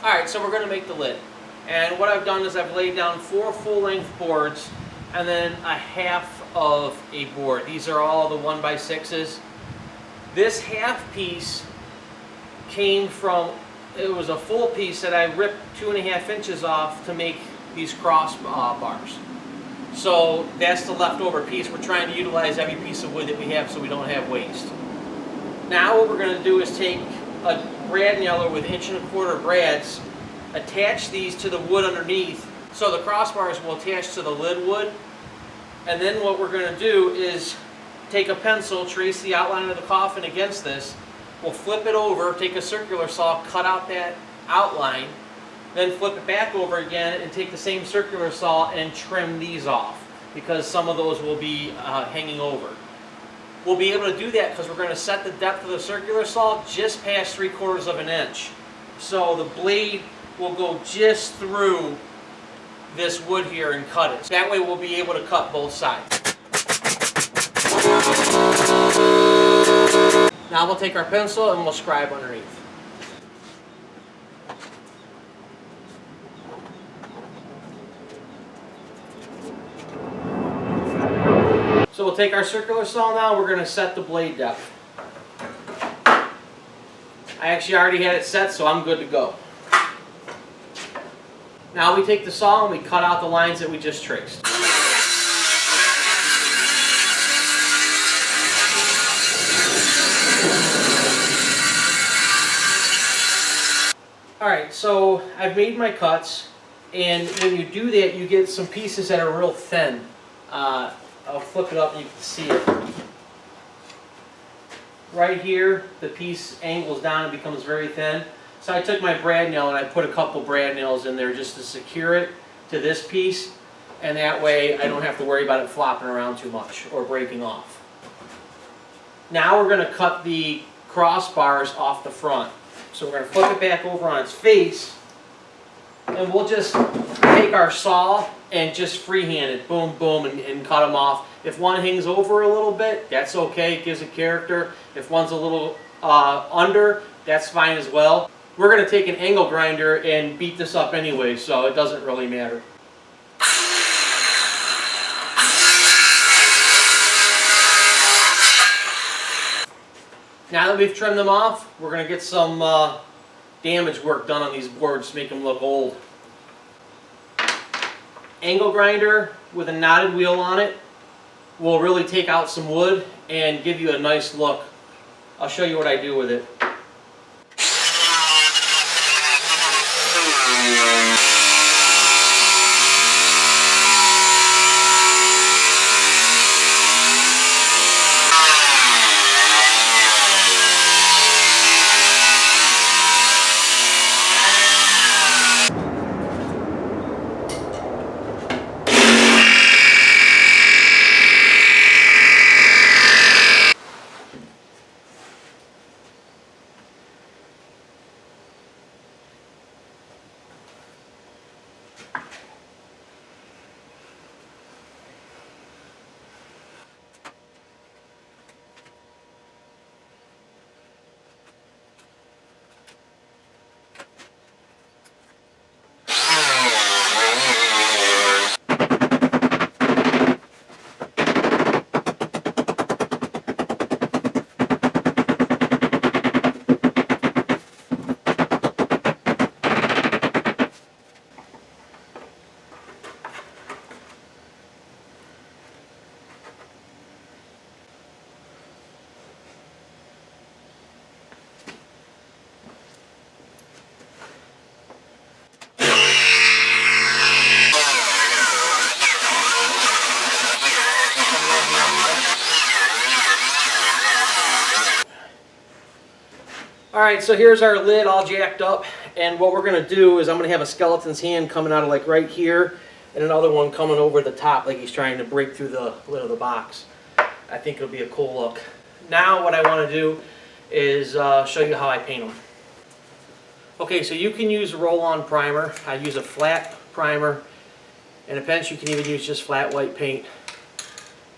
Alright, so we're going to make the lid. And what I've done is I've laid down 4 full-length boards and then a half of a board. These are all the 1x6s. This half piece came from, it was a full piece that I ripped 2.5 inches off to make these cross bars. So that's the leftover piece. We're trying to utilize every piece of wood that we have so we don't have waste. Now what we're going to do is take a brad nailer with 1.25" brads, attach these to the wood underneath so the crossbars will attach to the lid wood. And then what we're going to do is take a pencil, trace the outline of the coffin against this. We'll flip it over, take a circular saw, cut out that outline, then flip it back over again and take the same circular saw and trim these off because some of those will be hanging over. We'll be able to do that because we're going to set the depth of the circular saw just past 3/4 inch. So the blade will go just through this wood here and cut it. That way we'll be able to cut both sides. Now we'll take our pencil and we'll scribe underneath. So we'll take our circular saw now, we're going to set the blade depth. I actually already had it set, so I'm good to go. Now we take the saw and we cut out the lines that we just traced. Alright, so I've made my cuts, and when you do that you get some pieces that are real thin. I'll flip it up and you can see it. Right here, the piece angles down and becomes very thin. So I took my brad nail and I put a couple brad nails in there just to secure it to this piece, and that way I don't have to worry about it flopping around too much or breaking off. Now we're going to cut the crossbars off the front. So we're going to flip it back over on its face, and we'll just take our saw and just freehand it, boom, boom, and cut them off. If one hangs over a little bit, that's okay, it gives it character. If one's a little under, that's fine as well. We're going to take an angle grinder and beat this up anyway, so it doesn't really matter. Now that we've trimmed them off, we're going to get some damage work done on these boards to make them look old. Angle grinder with a knotted wheel on it will really take out some wood and give you a nice look. I'll show you what I do with it. Alright, so here's our lid all jacked up, and what we're going to do is I'm going to have a skeleton's hand coming out of like right here, and another one coming over the top like he's trying to break through the lid of the box. I think it'll be a cool look. Now what I want to do is show you how I paint them. Okay, so you can use roll-on primer. I use a flat primer, and a pinch you can even use just flat white paint.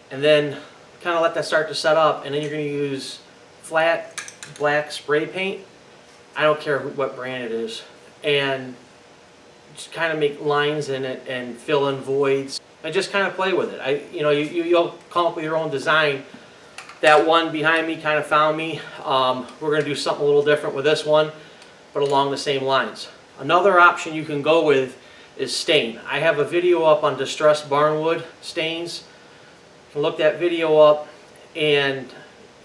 And then kind of let that start to set up, and then you're going to use flat black spray paint. I don't care what brand it is. and just kind of make lines in it and fill in voids and just kind of play with it. You'll come up with your own design. That one behind me kind of found me. We're going to do something a little different with this one, but along the same lines. Another option you can go with is stain. I have a video up on distressed barnwood stains. You can look that video up and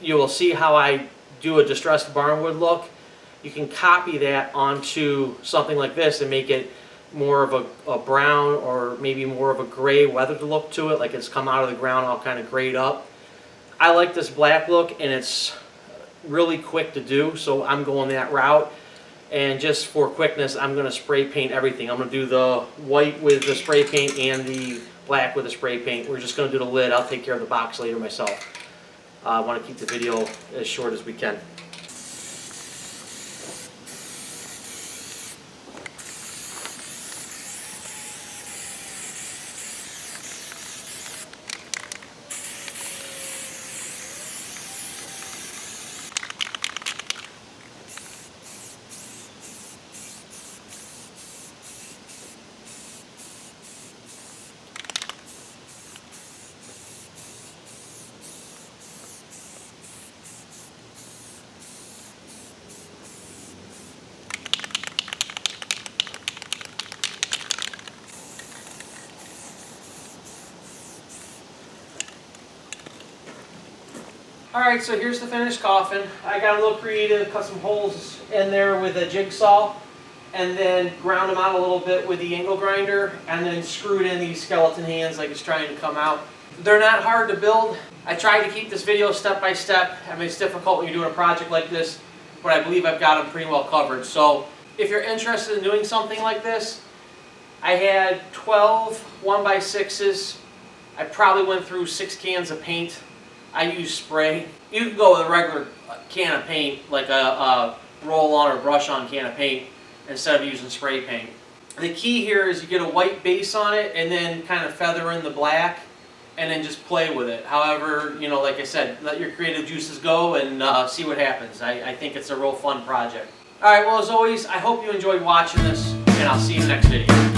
you will see how I do a distressed barnwood look. You can copy that onto something like this and make it more of a brown or maybe more of a gray weathered look to it, like it's come out of the ground all kind of grayed up. I like this black look and it's really quick to do, so I'm going that route. And just for quickness, I'm going to spray paint everything. I'm going to do the white with the spray paint and the black with the spray paint. We're just going to do the lid. I'll take care of the box later myself. I want to keep the video as short as we can. Alright, so here's the finished coffin. I got a little creative, cut some holes in there with a jigsaw, and then ground them out a little bit with the angle grinder, and then screwed in these skeleton hands like it's trying to come out. They're not hard to build. I tried to keep this video step by step. I mean, it's difficult when you're doing a project like this, but I believe I've got them pretty well covered. So if you're interested in doing something like this, I had 12 1x6s. I probably went through 6 cans of paint. I use spray. You can go with a regular can of paint, like a roll-on or brush-on can of paint, instead of using spray paint. The key here is you get a white base on it and then kind of feather in the black and then just play with it. However, like I said, let your creative juices go and see what happens. I think it's a real fun project. Alright, well as always, I hope you enjoyed watching this, and I'll see you in the next video.